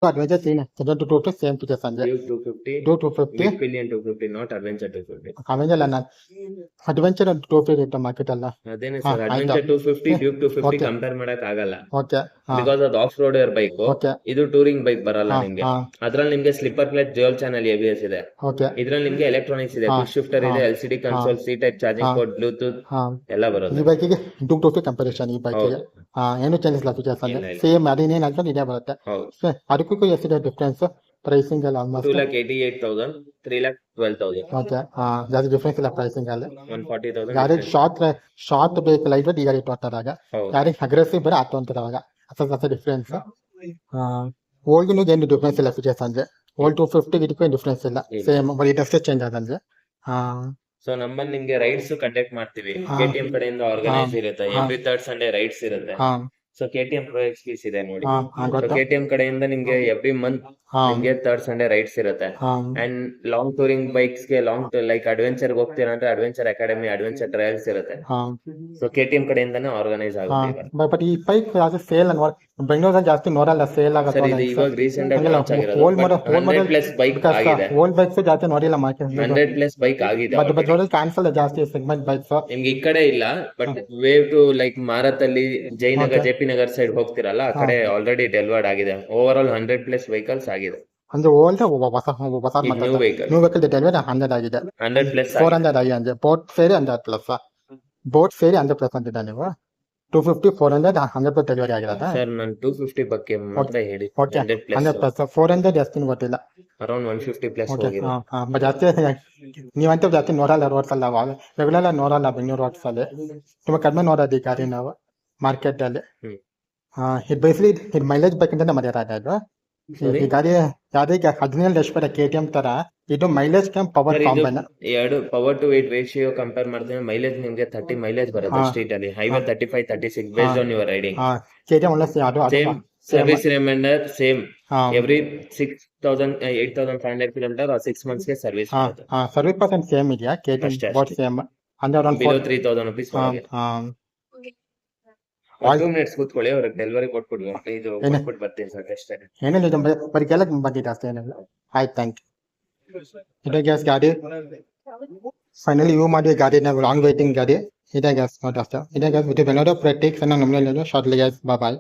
Adventure scene, total same features and Duke 250, do 250, Big Pillion 250, not Adventure 250. Avenger and Adventure and 250 ಇತ್ತು market ಅಲ್ಲ. ಅದೇನೆ ಹಾ sir, ಆಯ್ತಾ. Adventure 250 Duke 250 okay compare ಮಾಡಕ್ ಆಗಲ್ಲ. Okay ಹಾ ಬಿಕಾಸ್ ಅದು ಆಫ್ ರೋಡರ್ ಬೈಕ್, ಓಕೆ ಇದು ಟೂರಿಂಗ್ ಬೈಕ್ ಬರಲ್ಲ ಹಾ ನಿಮ್ಗೆ. ಹಾ ಅದ್ರಲ್ಲಿ ನಿಮ್ಗೆ slipper clutch dual channel ABS ಇದೆ. ಓಕೆ ಇದ್ರಲ್ಲಿ ನಿಮ್ಗೆ ಎಲೆಕ್ಟ್ರಾನಿಕ್ಸ್ ಇದೆ, ಹಾ ಕ್ವಿಕ್ ಶಿಫ್ಟರ್ ಹಾ ಇದೆ, LCD ಹಾ ಕನ್ಸೋಲ್, ಸಿ ಟೈಪ್ ಚಾರ್ಜಿಂಗ್ ಹಾ ಪೋರ್ಟ್, ಬ್ಲೂಟೂತ್ ಹಾ ಎಲ್ಲ ಈ ಬರುತ್ತೆ. ಬೈಕಿಗೆ ಡ್ಯೂಕ್ ಟು ಕಂಪಾರಿಸನ್ ಈ ಬೈಕಿಗೆ ಹೌದು ಏನು ಚೇಂಜಸ್ ಇಲ್ಲ ಫೀಚರ್ಸ್ ಅಂದ್ರೆ ಇಲ್ಲ ಇಲ್ಲ ಸೇಮ್ ಅದೇನೇನು ಅಂತ ಇದೇ ಬರುತ್ತೆ. ಹೌದು. ಅದಕ್ಕೂ ಎಷ್ಟಿದೆ ಡಿಫ್ರೆನ್ಸ್ ಪ್ರೈಸಿಂಗ್ ಎಲ್ಲ ಆಲ್ಮೋಸ್ಟ್ 2,88,000, 3,12,000, ಓಕೆ ಜಾಸ್ತಿ ಡಿಫ್ರೆನ್ಸ್ ಇಲ್ಲ ಪ್ರೈಸಿಂಗ್ ಅಲ್ಲಿ. 140,000 ಯಾರಿಗೆ difference. ಶಾರ್ಟ್ ಬೇಕು ಲೈಟ್ ವೇಟ್ ಈಗ ರೇಟ್ ಹೋಗ್ತದಾಗ, ಹೌದು ಯಾರಿಗೆ ಅಗ್ರೆಸಿವ್ ಬೇರೆ ಅದು ಅಂತಾರವಾಗ ಅಷ್ಟು ಡಿಫ್ರೆನ್ಸ್. ಓಲ್ಡ್ ಏನು ಡಿಫ್ರೆನ್ಸ್ ಇಲ್ಲ ಫೀಚರ್ಸ್ ಅಂದ್ರೆ ಓಲ್ಡ್ 250 ಇದಕ್ಕೂ ಏನು ಡಿಫ್ರೆನ್ಸ್ ಇಲ್ಲ, ಇಲ್ಲ. ಸೇಮ್ ಬರೀ ಅಷ್ಟೇ ಚೇಂಜ್ ಆದಂದ್ರೆ. ಸೊ ನಮ್ಮಲ್ಲಿ ನಿಮ್ಗೆ ರೈಡ್ಸ್ ಕಂಡಕ್ಟ್ ಮಾಡ್ತೀವಿ. ಹಾ. KTM ಕಡೆಯಿಂದ ಆರ್ಗನೈಸ್ ಇರುತ್ತೆ, ಹಾ. ಎವ್ರಿ ಥರ್ಡ್ ಸಂಡೇ ರೈಡ್ಸ್ ಇರುತ್ತೆ. ಹಾಂ ಸೊ KTM Pro XPs ಇದೆ ನೋಡಿ. ಸೊ ಗೊತ್ತಾ KTM ಕಡೆಯಿಂದ ನಿಮ್ಗೆ ಎವ್ರಿ ಮಂತ್ ಹಾಂ ನಿಮ್ಗೆ ಥರ್ಡ್ ಸಂಡೇ ರೈಡ್ಸ್ ಇರುತ್ತೆ. ಹಾಂ ಅಂಡ್ ಲಾಂಗ್ ಟೂರಿಂಗ್ ಬೈಕ್ಸ್ ಗೆ ಲೈಕ್ ಅಡ್ವೆಂಚರ್ ಹೋಗ್ತೀರಾ ಅಂದ್ರೆ ಅಡ್ವೆಂಚರ್ ಅಕಾಡೆಮಿ, ಅಡ್ವೆಂಚರ್ ಟ್ರಯಲ್ಸ್ ಇರುತ್ತೆ. ಹಾಂ ಸೊ KTM ಕಡೆಯಿಂದಾನೇ ಆರ್ಗನೈಸ್ ಆಗುತ್ತೆ ಇವಾಗ. ಬಟ್ ಈ ಬೈಕ್ ಜಾಸ್ತಿ ಸೇಲ್ ಅನ್ವ ಬೆಂಗಳೂರಲ್ಲಿ ಜಾಸ್ತಿ ನೋಡಲ್ಲ ಸೇಲ್ ಸರ್ ಇದು ಇವಾಗ ರೀಸೆಂಟ್ ಆಗಿ ಲಾಂಚ್ ಆಗಿರೋದು. ಓಲ್ಡ್ ಮಾಡಲ್ 100+ ಬೈಕ್ ಆಗಿದೆ, ಓಲ್ಡ್ ಬೈಕ್ಸ್ ಜಾಸ್ತಿ ನೋಡಿಲ್ಲ ಮಾರ್ಕೆಟ್. 100+ ಬೈಕ್ ಆಗಿದೆ ಬಟ್ already. ಬಟ್ ಕ್ಯಾನ್ಸಲ್ ಜಾಸ್ತಿ ಸೆಗ್ಮೆಂಟ್ ಬೈಕ್ಸ್. ನಿಮ್ಗೆ ಈ ಕಡೆ ಇಲ್ಲ, ಬಟ್ ವೇವ್ ಟು ಲೈಕ್ ಮಾರತಲ್ಲಿ Jayanagar, Okay. JP Nagar side ಹೋಗ್ತಿರಲ್ಲ, ಆ ಕಡೆ ಆಲ್ರೆಡಿ ಡೆಲಿವರ್ಡ್ ಆಗಿದೆ. ಓವರ್ ಆಲ್ 100+ ವೆಹಿಕಲ್ಸ್ ಆಗಿದೆ. ಅಂದ್ರೆ ಓಲ್ಡ್ ಹೊಸ ಇದು new vehicle, new vehicle delivery 100 ಆಗಿದೆ, 100+ 400 ಆಗಿದೆ ಅಂದ್ರೆ ಬೋಟ್ ಸೇರಿ 100+. ಬೋಟ್ ಸೇರಿ 100+ ಅಂತಿದ್ದ ನೀವು 250 400 100+ ಡೆಲಿವರಿ ಆಗಿರೋದಾ? ಸರ್ ನಾನು 250 ಬಗ್ಗೆ ಮಾತ್ರ ಹೇಳಿ, ಓಕೆ 100+, 100+. 400 ಜಾಸ್ತಿ ಗೊತ್ತಿಲ್ಲ. ಅರೌಂಡ್ 150+ ಓಕೆ ಹೋಗಿದೆ. ಬಟ್ ಜಾಸ್ತಿ ನೀವಂತೂ ಜಾಸ್ತಿ ನೋಡಲ್ಲ ರೋಡ್ಸ್ ಅಲ್ಲ, ರೆಗ್ಯುಲರ್ ನೋಡಲ್ಲ ಬೆಂಗಳೂರು ರೋಡ್ಸ್ ಅಲ್ಲಿ, ತುಂಬಾ ಕಡಿಮೆ ನೋಡೋದು ಈ ಗಾಡಿ ನಾವು ಮಾರ್ಕೆಟ್ ಅಲ್ಲಿ. ಹ್ಮ್. ಇದು ಬೇಸಿಕಲಿ ಇದು ಮೈಲೇಜ್ ಬೇಕಂತ ಮಾಡಿರೋದು ಇದು. Sorry? ಈ ಗಾಡಿ ಯಾವ್ದೀಗ 17 HP KTM ತರ ಇದು ಮೈಲೇಜ್ ಕಮ್ ಪವರ್ ಸರ್ ಇದು ಕಾಂಬೈನ್. ಎರಡು power to weight ratio compare ಮಾಡಿದ್ರೆ ಮೈಲೇಜ್ ನಿಮ್ಗೆ 30 ಮೈಲೇಜ್ ಬರುತ್ತೆ ಹಾ. ಸ್ಟ್ರೀಟ್ ಅಲ್ಲಿ. Highway 35, 36 based on your riding. KTM ಒಳ್ಳೆ ಅದು ಸೇಮ್ ಸರ್ವಿಸ್ ರಿಮೈಂಡರ್, ಸೇಮ್ ಹಾ ಎವ್ರಿ 8,500 ಕಿಲೋಮೀಟರ್ or 6 months ಗೆ ಸರ್ವಿಸ್ ಬರುತ್ತೆ. ಸರ್ವಿಸ್ ಪರ್ಸೆಂಟ್ ಸೇಮ್ ಇದೆಯಾ KTM ಅಷ್ಟೇ ಬೋಟ್ ಸೇಮ್ ಅಂದ್ರೆ ಅರೌಂಡ್ ಬಿಲೋ 3,000 rupees ಒಳಗೆ. 2 minutes ಕೂತ್ಕೊಳ್ಳಿ, ಅವ್ರಿಗೆ ಡೆಲಿವರಿ ಕೊಟ್ಬಿಡ್ಬೇಕು. ಇದು ಕೊಟ್ಬಿಟ್ಟು ಬರ್ತೀನಿ ಸರ್ ಅಷ್ಟೇ. ಏನಿಲ್ಲ ಬರೀ ಕೆಲಕ್ ಬಗ್ಗೆ ಜಾಸ್ತಿ ಏನಿಲ್ಲ. ಆಯ್ತು, ಥ್ಯಾಂಕ್ ಯು. ಇದೆ ಗ್ಯಾಸ್ ಗಾಡಿ ಫೈನಲಿ ಯೂ ಮಾಡಿ ಗಾಡಿ ಲಾಂಗ್ ವೇಟಿಂಗ್ ಗಾಡಿ ಇದೆ ಗ್ಯಾಸ್. ಇದೆ ಗ್ಯಾಸ್ ವಿತ್ ಬೆಂಗಳೂರು ಪ್ರೆಟಿಕ್ಸ್ ಅನ್ನೋ ನಮ್ಮಲ್ಲಿ ಶಾರ್ಟ್ಲಿ ಗ್ಯಾಸ್. ಬಾಯ್.